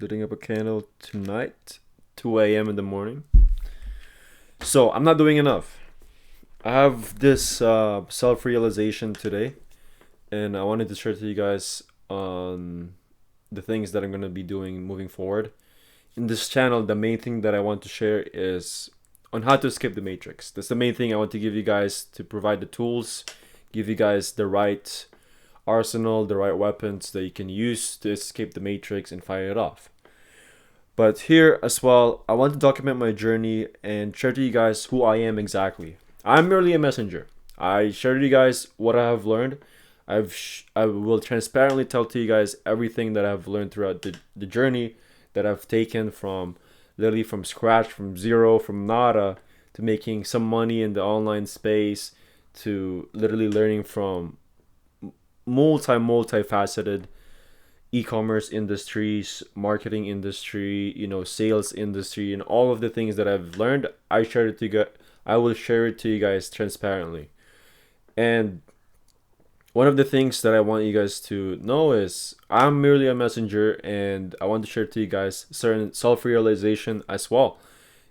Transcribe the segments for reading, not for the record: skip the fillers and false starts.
Lighting up a candle tonight, 2 a.m. in the morning. So I'm not doing enough. I have this self realization today, and I wanted to share to you guys on the things that I'm going to be doing moving forward. In this channel, the main thing that I want to share is on how to escape the matrix. That's the main thing I want to give you guys, to provide the tools, give you guys the right arsenal, the right weapons that you can use to escape the matrix and fire it off. But here as well, I want to document my journey and share to you guys who I am exactly. I'm merely a messenger. I share to you guys what I have learned. I will transparently tell to you guys everything that I've learned throughout the journey that I've taken from literally from scratch, from zero, from nada to making some money in the online space, to literally learning from multifaceted e-commerce industries, marketing industry, sales industry, and all of the things that I've learned. I will share it to you guys transparently. And one of the things that I want you guys to know is I'm merely a messenger, and I want to share to you guys certain self-realization as well.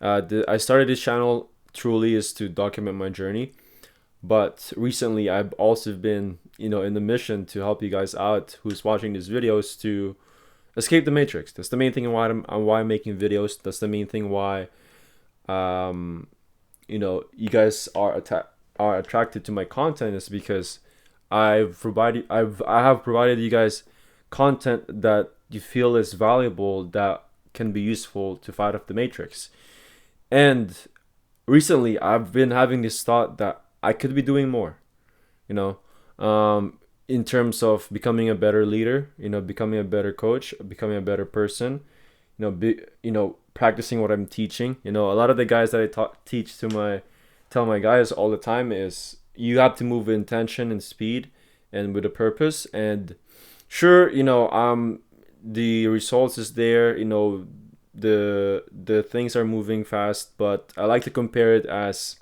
I started this channel truly is to document my journey, but recently I've also been in the mission to help you guys out who's watching these videos to escape the matrix. That's the main thing why I'm making videos. That's the main thing why you guys are attracted to my content, is because I have provided you guys content that you feel is valuable, that can be useful to fight off the matrix. And recently I've been having this thought that I could be doing more, you know, in terms of becoming a better leader, becoming a better coach, becoming a better person, practicing what I'm teaching. A lot of the guys that teach to tell my guys all the time is you have to move with intention and speed and with a purpose. And sure, the results is there. The things are moving fast, but I like to compare it as,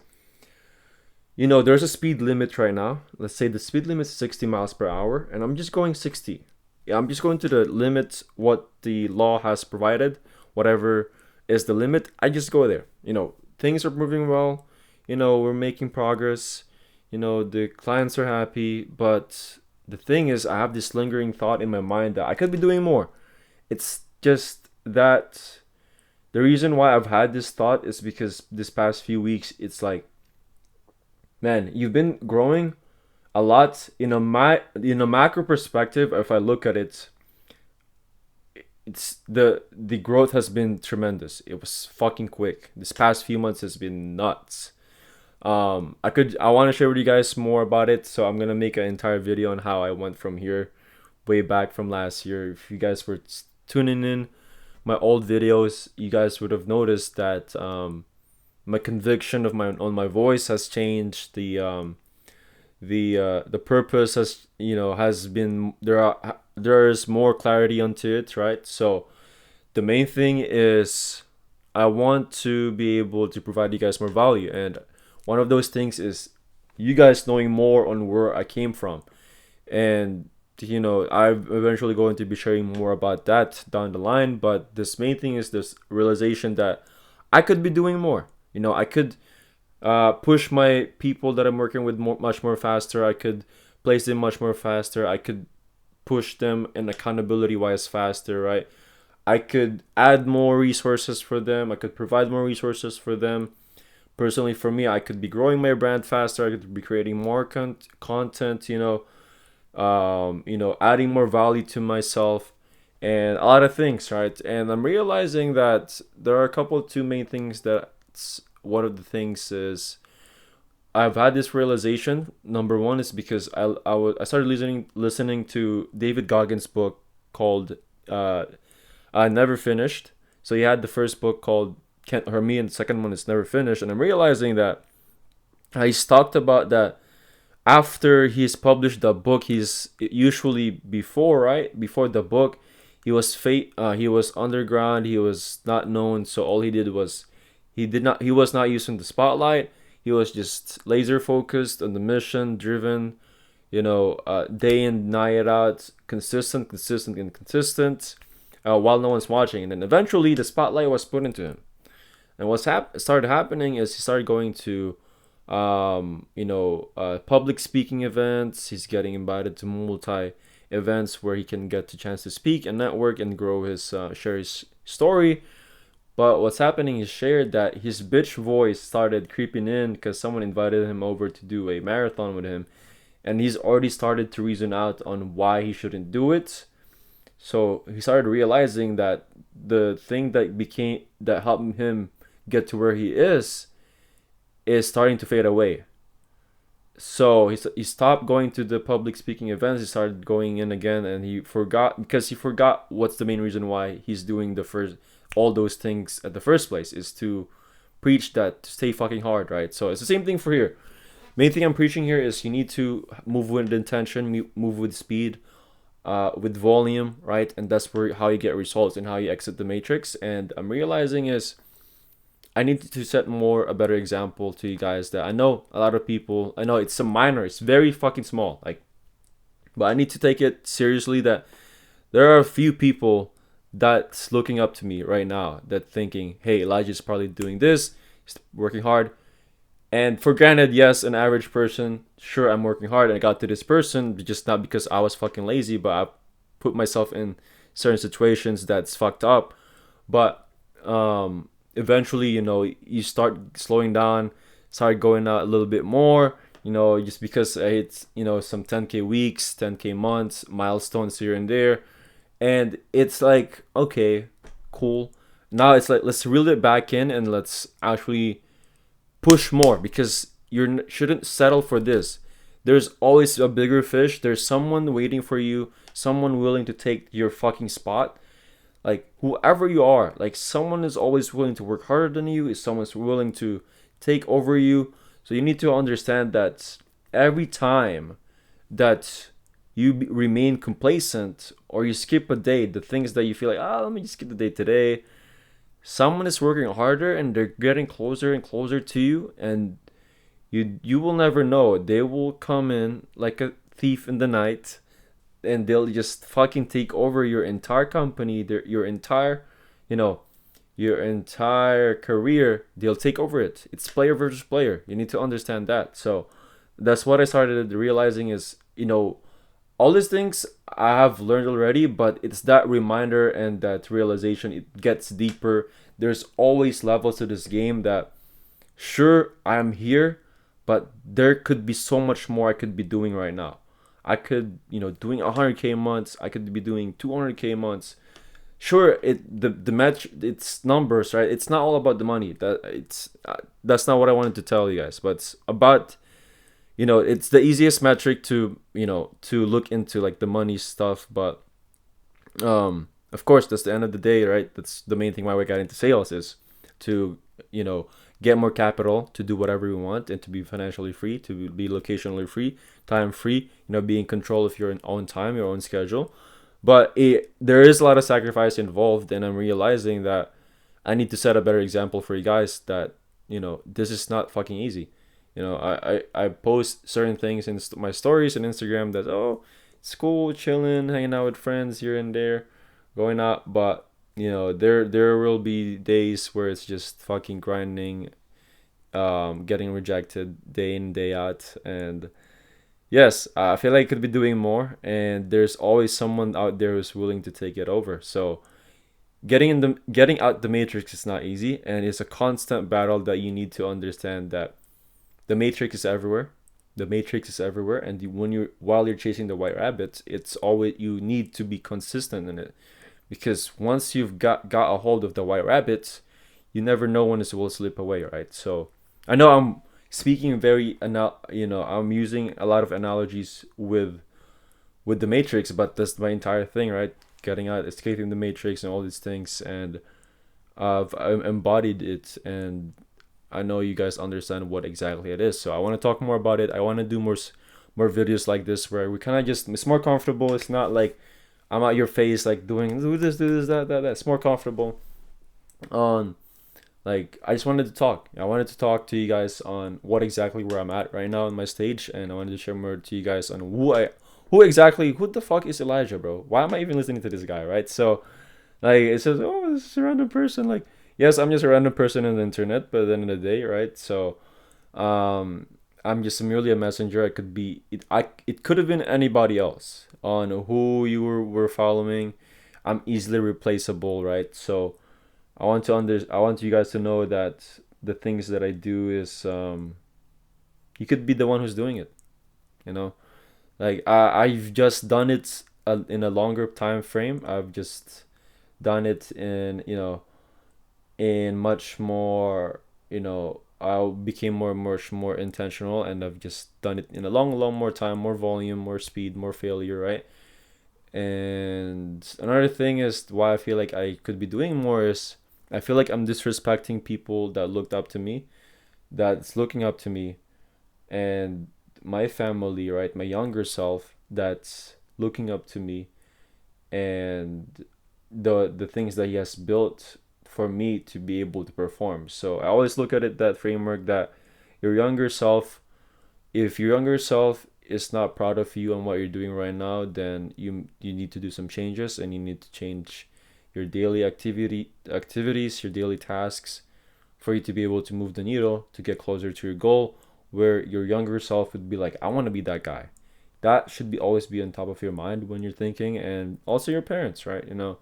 there's a speed limit right now. Let's say the speed limit is 60 miles per hour, and I'm just going 60. Yeah, I'm just going to the limit what the law has provided. Whatever is the limit, I just go there. Things are moving well. We're making progress. The clients are happy, but the thing is, I have this lingering thought in my mind that I could be doing more. It's just that the reason why I've had this thought is because this past few weeks, it's like, man, you've been growing a lot in a macro perspective. If I look at it, it's the growth has been tremendous. It was fucking quick. This past few months has been nuts. I want to share with you guys more about it, so I'm gonna make an entire video on how I went from here, way back from last year. If you guys were tuning in my old videos, you guys would have noticed that my conviction of my on my voice has changed. The purpose has been there's more clarity onto it, right? So the main thing is I want to be able to provide you guys more value, and one of those things is you guys knowing more on where I came from. And I'm eventually going to be sharing more about that down the line, but this main thing is this realization that I could be doing more. I could push my people that I'm working with much more faster. I could place them much more faster. I could push them in accountability wise faster, right? I could add more resources for them. I could provide more resources for them. Personally, for me, I could be growing my brand faster. I could be creating more content. Adding more value to myself, and a lot of things, right? And I'm realizing that there are a couple of two main things. That's one of the things is I've had this realization. Number one is because I started listening to David Goggins' book called I Never Finished. So he had the first book called Can't Hurt Me, and the second one is Never Finished. And I'm realizing that he's talked about that after he's published the book, he's usually before the book, he was underground, he was not known. So all he did was he was not using the spotlight. He was just laser focused on the mission, driven, day in night out, consistent and consistent. while no one's watching. And then eventually the spotlight was put into him. And what started happening is he started going to, public speaking events. He's getting invited to multi events where he can get the chance to speak and network and grow his share his story. But what's happening is shared that his bitch voice started creeping in because someone invited him over to do a marathon with him, and he's already started to reason out on why he shouldn't do it. So he started realizing that the thing that helped him get to where he is starting to fade away. So he stopped going to the public speaking events. He started going in again, and he forgot what's the main reason why he's doing the first all those things at the first place is to preach that to stay fucking hard, right? So it's the same thing for here. Main thing I'm preaching here is you need to move with intention, move with speed, with volume, right? And that's where how you get results and how you exit the matrix. And I'm realizing is I need to set a better example to you guys that I know a lot of people. I know it's a minor, it's very fucking small, like, but I need to take it seriously that there are a few people that's looking up to me right now that thinking, hey, Elijah's probably doing this, he's working hard. And for granted, yes, an average person, sure, I'm working hard and I got to this person, just not because I was fucking lazy, but I put myself in certain situations that's fucked up. But eventually, you start slowing down, start going out a little bit more, just because it's, some 10K weeks, 10K months, milestones here and there. And it's like, okay, cool. Now it's like, let's reel it back in and let's actually push more because you shouldn't settle for this. There's always a bigger fish. There's someone waiting for you, someone willing to take your fucking spot. Like, whoever you are, like, someone is always willing to work harder than you. Is someone's willing to take over you. So you need to understand that every time that you remain complacent or you skip a day, the things that you feel like, let me just skip the day today, someone is working harder and they're getting closer and closer to you, and you will never know. They will come in like a thief in the night and they'll just fucking take over your entire company, your entire, your entire career. They'll take over it. It's player versus player. You need to understand that. So that's what I started realizing is, all these things I have learned already, but it's that reminder and that realization. It gets deeper. There's always levels to this game that, sure, I'm here, but there could be so much more I could be doing right now. I could, doing 100K months. I could be doing 200K months. Sure, the match, it's numbers, right? It's not all about the money. That's not what I wanted to tell you guys, but it's about, it's the easiest metric to look into, like the money stuff. But of course, that's the end of the day, right? That's the main thing why we got into sales is to get more capital to do whatever we want and to be financially free, to be locationally free, time free, be in control of your own time, your own schedule. But there is a lot of sacrifice involved, and I'm realizing that I need to set a better example for you guys that this is not fucking easy. I post certain things in my stories on Instagram that, school, chilling, hanging out with friends here and there, going out. But there will be days where it's just fucking grinding, getting rejected day in, day out. And yes, I feel like I could be doing more, and there's always someone out there who's willing to take it over. So getting out the matrix is not easy, and it's a constant battle that you need to understand that the matrix is everywhere. The matrix is everywhere, and while you're chasing the white rabbits, it's always, you need to be consistent in it, because once you've got a hold of the white rabbits, you never know when it will slip away, right? So I know I'm speaking I'm using a lot of analogies with the matrix, but that's my entire thing, right? Getting out, escaping the matrix and all these things, and I've embodied it, and I know you guys understand what exactly it is. So I want to talk more about it. I want to do more videos like this where we kind of just, it's more comfortable. It's not like I'm at your face like do this, that. It's more comfortable. Like, I just wanted to talk. I wanted to talk to you guys on what exactly where I'm at right now in my stage, and I wanted to share more to you guys on who the fuck is Elijah, bro? Why am I even listening to this guy, right? So Like it says, oh, this is a random person. Like, yes, I'm just a random person on the internet, but at the end of the day, right? So, um, I'm just merely a messenger. I could be it. It could have been anybody else on who you were following. I'm easily replaceable, right? So I want you guys to know that the things that I do is you could be the one who's doing it. You know, like I've just done it in a longer time frame. I've just done it in in much more I became more intentional, and I've just done it in a long more time, more volume, more speed, more failure, right? And another thing is why I feel like I could be doing more is I feel like I'm disrespecting people that looked up to me, that's looking up to me, and my family, right? My younger self that's looking up to me, and the things that he has built for me to be able to perform. So I always look at it that framework that your younger self, if your younger self is not proud of you and what you're doing right now, then you need to do some changes, and you need to change your daily activities, your daily tasks, for you to be able to move the needle to get closer to your goal, where your younger self would be like, I want to be that guy. That should be always be on top of your mind when you're thinking. And also your parents, right? A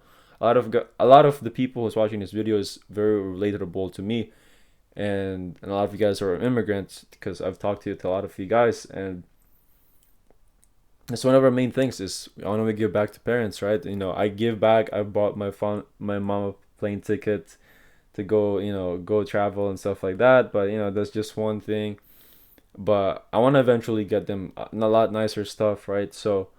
lot of the people who's watching this video is very relatable to me, and a lot of you guys are immigrants because I've talked to a lot of you guys, and it's one of our main things is I want to give back to parents, right? I give back. I bought my mom a plane ticket to go, go travel and stuff like that. But that's just one thing. But I want to eventually get them a lot nicer stuff, right? So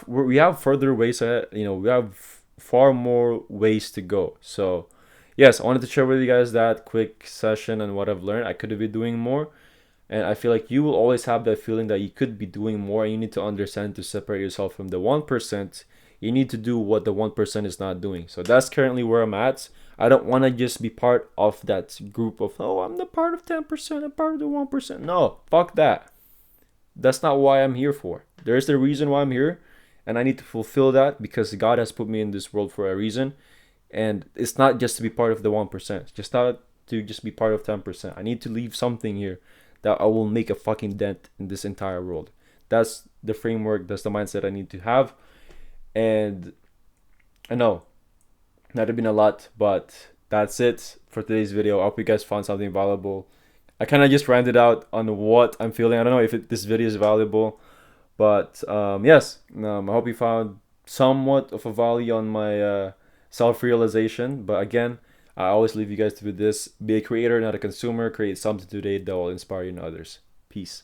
we have further ways ahead. We have far more ways to go. So yes, I wanted to share with you guys that quick session and what I've learned. I could have been doing more, and I feel like you will always have that feeling that you could be doing more, and you need to understand to separate yourself from the 1%. You need to do what the 1% is not doing. So that's currently where I'm at. I don't want to just be part of that group of, oh, I'm the part of 10%, I'm part of the 1%. No, fuck that. That's not why I'm here for. There's the reason why I'm here, and I need to fulfill that because God has put me in this world for a reason. And it's not just to be part of the 1%. It's just not to just be part of 10%. I need to leave something here that I will make a fucking dent in this entire world. That's the framework, that's the mindset I need to have. And I know that have been a lot, but that's it for today's video. I hope you guys found something valuable. I kind of just ranted out on what I'm feeling. I don't know if this video is valuable, but yes, I hope you found somewhat of a value on my self-realization. But again, I always leave you guys with this: be a creator, not a consumer. Create something today that will inspire you and others. Peace.